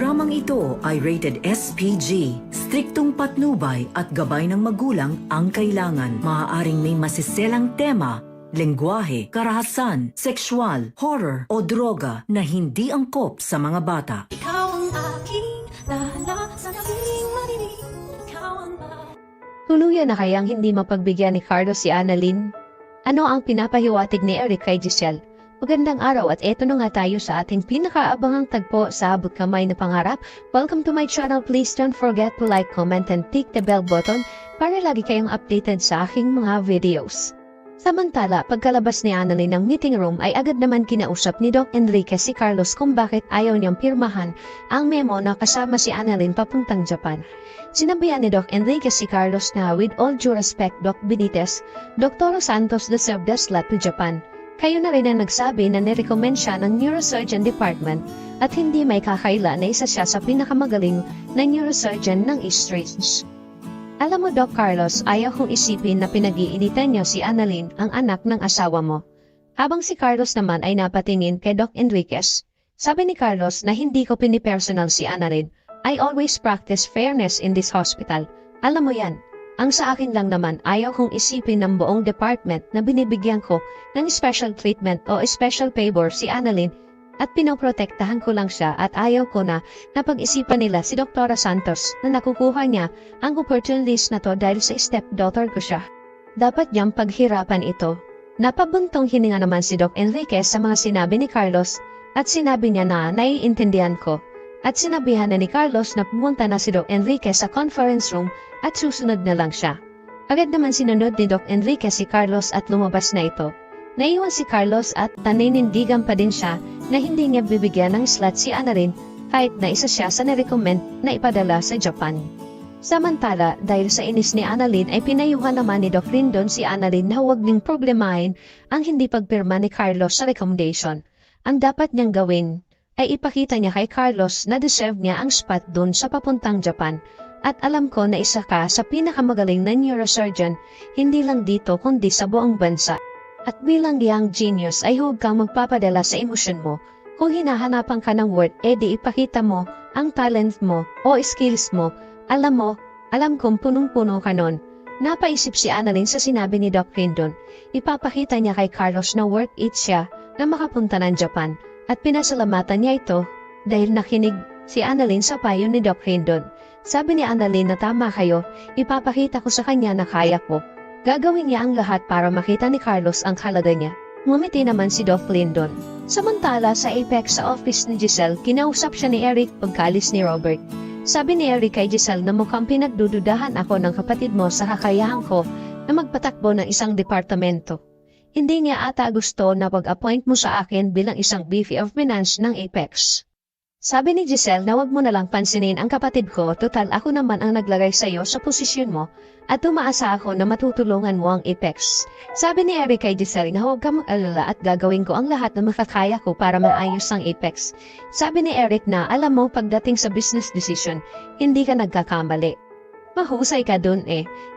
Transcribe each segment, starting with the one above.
Programang ito ay rated SPG. Striktong patnubay at gabay ng magulang ang kailangan. Maaaring may masiselang tema, lengguwahe, karahasan, sexual, horror o droga na hindi angkop sa mga bata. Ikaw ang aking lahat sa naging marinig. Ikaw ang Tuluyan na kayang hindi mapagbigyan ni Carlos si Annalyn? Ano ang pinapahiwatig ni Eric kay Giselle? Magandang araw at eto na nga tayo sa ating pinakaabangang tagpo sa abot kamay na pangarap. Welcome to my channel. Please don't forget to like, comment, and click the bell button para lagi kayong updated sa aking mga videos. Samantala, pagkalabas ni Annalyn ng meeting room ay agad naman kinausap ni Doc Enriquez si Carlos kung bakit ayaw niyang pirmahan ang memo na kasama si Annalyn papuntang Japan. Sinabihan ni Doc Enriquez si Carlos na with all due respect, Doc Benitez, Dr. Santos deserved the slot to Japan. Kayo na rin ang nagsabi na nirecommend siya ng Neurosurgeon Department at hindi may kakaila na isa siya sa pinakamagaling na neurosurgeon ng East Range. Alam mo, Doc Carlos, ayaw kong isipin na pinag-iinitan niyo si Annalyn, ang anak ng asawa mo. Habang si Carlos naman ay napatingin kay Doc Enriquez, sabi ni Carlos na hindi ko pinipersonal si Annalyn. I always practice fairness in this hospital. Alam mo yan. Ang sa akin lang naman, ayaw kong isipin ng buong department na binibigyan ko ng special treatment o special favor si Annalyn at pinoprotektahan ko lang siya at ayaw ko na napag-isipan nila si Dr. Santos na nakukuha niya ang opportunities na to dahil sa stepdaughter ko siya. Dapat niyang paghirapan ito. Napabuntong hininga naman si Doc Enriquez sa mga sinabi ni Carlos at sinabi niya na naiintindihan ko. At sinabihan na ni Carlos na pumunta na si Doc Enriquez sa conference room at susunod na lang siya. Agad naman sinunod ni Doc Enriquez si Carlos at lumabas na ito. Naiwan si Carlos at naninindigan pa din siya na hindi niya bibigyan ng slot si Annalyn kahit na isa siya sa nirecommend na ipadala sa Japan. Samantala, dahil sa inis ni Annalyn ay pinayuhan naman ni Doc Rindon si Annalyn na huwag niyang problemahin ang hindi pagpirma ni Carlos sa recommendation. Ang dapat niyang gawin ay ipakita niya kay Carlos na deserve niya ang spot dun sa papuntang Japan. At alam ko na isa ka sa pinakamagaling na neurosurgeon, hindi lang dito kundi sa buong bansa. At bilang young genius ay huwag kang magpapadala sa emosyon mo. Kung hinahanapan ka ng word, edi ipakita mo ang talent mo o skills mo. Alam kong punong-puno ka nun. Napaisip si Annalyn sa sinabi ni Doc Rindon. Ipapakita niya kay Carlos na worth it siya na makapunta ng Japan. At pinasalamatan niya ito dahil nakinig si Annalyn sa payo ni Doc Rindon. Sabi ni Annalyn na tama kayo, ipapakita ko sa kanya na kaya ko. Gagawin niya ang lahat para makita ni Carlos ang halaga niya. Ngumiti naman si Doc Rindon. Samantala sa Apex sa office ni Giselle, kinausap siya ni Eric pagkalis ni Robert. Sabi ni Eric kay Giselle na mukhang pinagdududahan ako ng kapatid mo sa kakayahan ko na magpatakbo ng isang departamento. Hindi niya ata gusto na pag-appoint mo sa akin bilang isang VP of Finance ng Apex. Sabi ni Giselle na wag mo na lang pansinin ang kapatid ko, total ako naman ang naglagay sa iyo sa posisyon mo at umaasa ako na matutulungan mo ang Apex. Sabi ni Eric kay Giselle na huwag ka mag-alala at gagawin ko ang lahat na makakaya ko para maayos ang Apex. Sabi ni Eric na alam mo pagdating sa business decision, hindi ka nagkakamali. Mahusay ka dun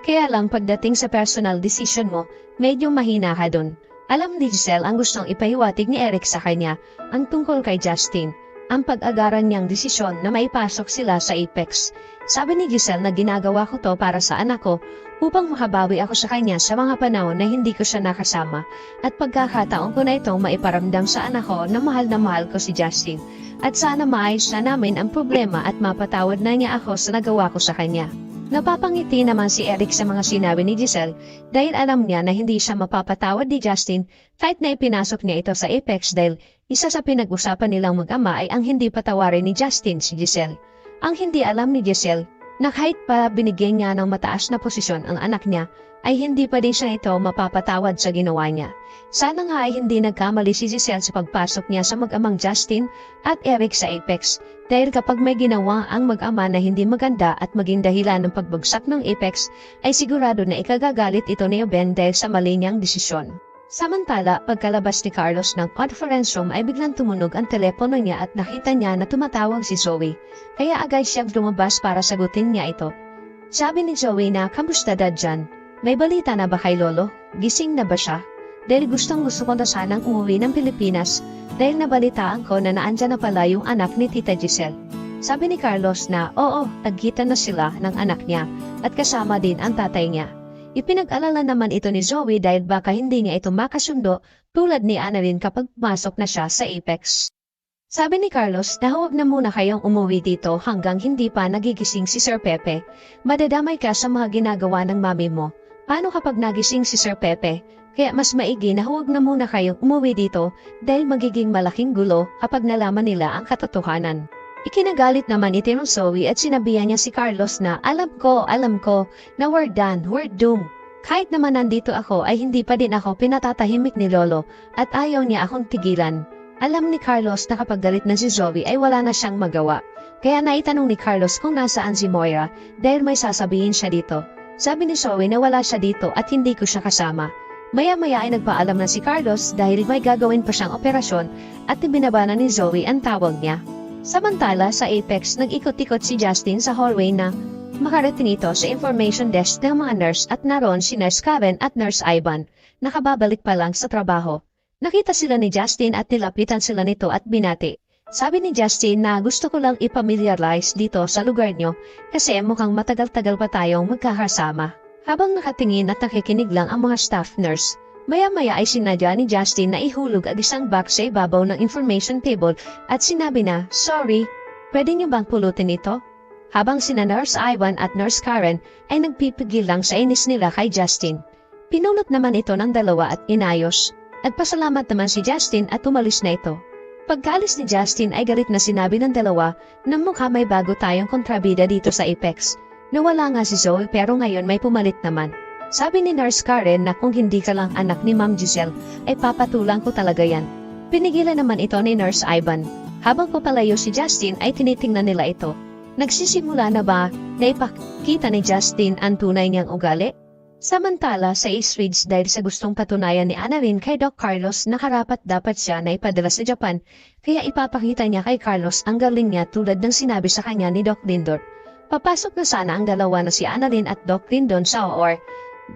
kaya lang pagdating sa personal decision mo, medyo mahina ka dun. Alam ni Giselle ang gustong ipahiwatig ni Eric sa kanya, ang tungkol kay Justin, ang pag-agaran niyang desisyon na maipasok sila sa Apex. Sabi ni Giselle na ginagawa ko to para sa anak ko, upang makabawi ako sa kanya sa mga panahon na hindi ko siya nakasama, at pagkakataon ko na itong maiparamdam sa anak ko na mahal ko si Justin, at sana maayos na namin ang problema at mapatawad na niya ako sa nagawa ko sa kanya. Napapangiti naman si Eric sa mga sinabi ni Giselle dahil alam niya na hindi siya mapapatawad ni Justin kahit na ipinasok niya ito sa Apex dahil isa sa pinag-usapan nilang mag-ama ay ang hindi patawarin ni Justin si Giselle. Ang hindi alam ni Giselle na kahit pa binigyan niya ng mataas na posisyon ang anak niya ay hindi pa din siya ito mapapatawad sa ginawa niya. Sana nga ay hindi nagkamali si Giselle sa pagpasok niya sa mag-amang Justin at Eric sa Apex. Dahil kapag may ginawa ang mag-ama na hindi maganda at maging dahilan ng pagbagsak ng Apex, ay sigurado na ikagagalit ito ni Ben dahil sa mali niyang desisyon. Samantala, pagkalabas ni Carlos ng conference room ay biglang tumunog ang telepono niya at nakita niya na tumatawag si Zoe. Kaya agad siyang lumabas para sagutin niya ito. Sabi ni Zoe na, "Kamusta dad dyan? May balita na ba kay Lolo? Gising na ba siya? Dahil gustong-gusto ko na sanang umuwi ng Pilipinas dahil nabalitaan ko na naandyan na pala yung anak ni Tita Giselle." Sabi ni Carlos na oo, nagkita na sila ng anak niya at kasama din ang tatay niya. Ipinag-alala naman ito ni Zoe dahil baka hindi niya ito makasundo tulad ni Annalyn kapag pumasok na siya sa Apex. Sabi ni Carlos na huwag na muna kayong umuwi dito hanggang hindi pa nagigising si Sir Pepe. Madadamay ka sa mga ginagawa ng mami mo. Paano kapag nagising si Sir Pepe? Kaya mas maigi na huwag na muna kayong umuwi dito dahil magiging malaking gulo kapag nalaman nila ang katotohanan. Ikinagalit naman ito ng Zoe at sinabihan niya si Carlos na alam ko na we're done, we're doomed. Kahit naman nandito ako ay hindi pa din ako pinatatahimik ni Lolo at ayaw niya akong tigilan. Alam ni Carlos na kapag galit na si Zoe ay wala na siyang magawa. Kaya naitanong ni Carlos kung nasaan si Moira dahil may sasabihin siya dito. Sabi ni Zoe na wala siya dito at hindi ko siya kasama. Maya-maya ay nagpaalam na si Carlos dahil may gagawin pa siyang operasyon at ibinabana ni Zoe ang tawag niya. Samantala sa Apex, nag-ikot-ikot si Justin sa hallway na makarating ito sa information desk ng mga nurse at naroon si Nurse Karen at Nurse Ivan, nakababalik pa lang sa trabaho. Nakita sila ni Justin at nilapitan sila nito at binati. Sabi ni Justin na gusto ko lang ipamiliarize dito sa lugar nyo kasi mukhang matagal-tagal pa tayong magkakasama. Habang nakatingin at nakikinig lang ang mga staff nurse, maya-maya ay sinadya ni Justin na ihulog ang isang box sa ibabaw ng information table at sinabi na, sorry, pwede niyo bang pulutin ito? Habang sina Nurse Ivan at Nurse Karen ay nagpipigil lang sa inis nila kay Justin. Pinulot naman ito ng dalawa at inayos. Nagpasalamat naman si Justin at umalis na ito. Pagkaalis ni Justin ay galit na sinabi ng dalawa na mukha may bago tayong kontrabida dito sa Apex. Nawala nga si Zoe pero ngayon may pumalit naman. Sabi ni Nurse Karen na kung hindi ka lang anak ni Ma'am Giselle ay papatulang ko talaga yan. Pinigilan naman ito ni Nurse Ivan. Habang papalayo si Justin ay tinitingnan nila ito. Nagsisimula na ba na ipakita ni Justin ang tunay niyang ugali? Samantala sa East Ridge dahil sa gustong patunayan ni Annalyn kay Doc Carlos na karapat dapat siya na ipadala sa Japan, kaya ipapakita niya kay Carlos ang galing niya tulad ng sinabi sa kanya ni Doc Lindor. Papasok na sana ang dalawa na si Annalyn at Doc Lindon sa OR.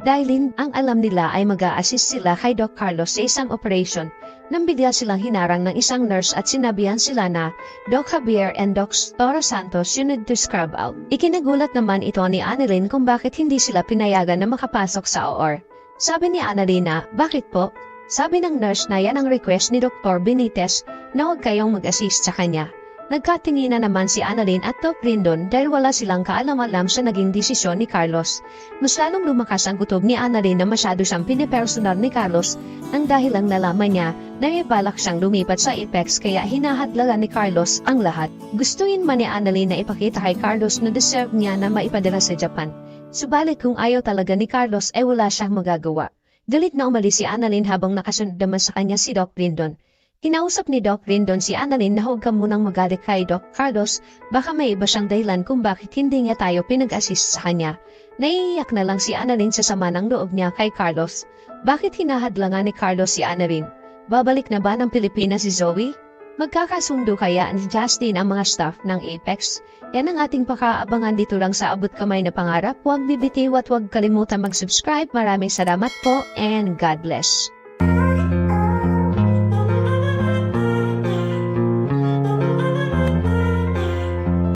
Dahil ang alam nila ay mag-a-assist sila kay Doc Carlos sa isang operation, nang bigla silang hinarang ng isang nurse at sinabihan sila na Doc Javier and Doc Toro Santos you need to scrub out. Ikinagulat naman ito ni Annalyn kung bakit hindi sila pinayagan na makapasok sa OR. Sabi ni Annalyn na, bakit po? Sabi ng nurse na yan ang request ni Dr. Benitez na huwag kayong mag-assist sa kanya. Nagkatinginan naman si Annalyn at Doc Lindon dahil wala silang kaalam-alam sa naging desisyon ni Carlos. Mas lalong lumakas ang kutob ni Annalyn na masyado siyang pinipersonal ni Carlos ang dahil lang nalaman niya na may balak siyang lumipat sa Apex kaya hinahadlagan ni Carlos ang lahat. Gustuin man ni Annalyn na ipakita kay Carlos na deserve niya na maipadala sa Japan. Subalit kung ayaw talaga ni Carlos ay wala siyang magagawa. Galit na umalis si Annalyn habang nakasunod naman sa kanya si Doc Lindon. Kinausap ni Doc Lindon si Annalyn na huwag ka munang magalit kay Doc Carlos, baka may iba siyang dahilan kung bakit hindi niya tayo pinag-assist sa kanya. Naiiyak na lang si Annalyn sa sama ng loob niya kay Carlos. Bakit hinahadlangan ni Carlos si Annalyn? Babalik na ba ng Pilipinas si Zoe? Magkakasundo kaya ni Justin ang mga staff ng Apex? Yan ang ating pakaabangan dito lang sa Abot Kamay na Pangarap. Huwag bibitiw at huwag kalimutan mag-subscribe. Maraming salamat po and God bless.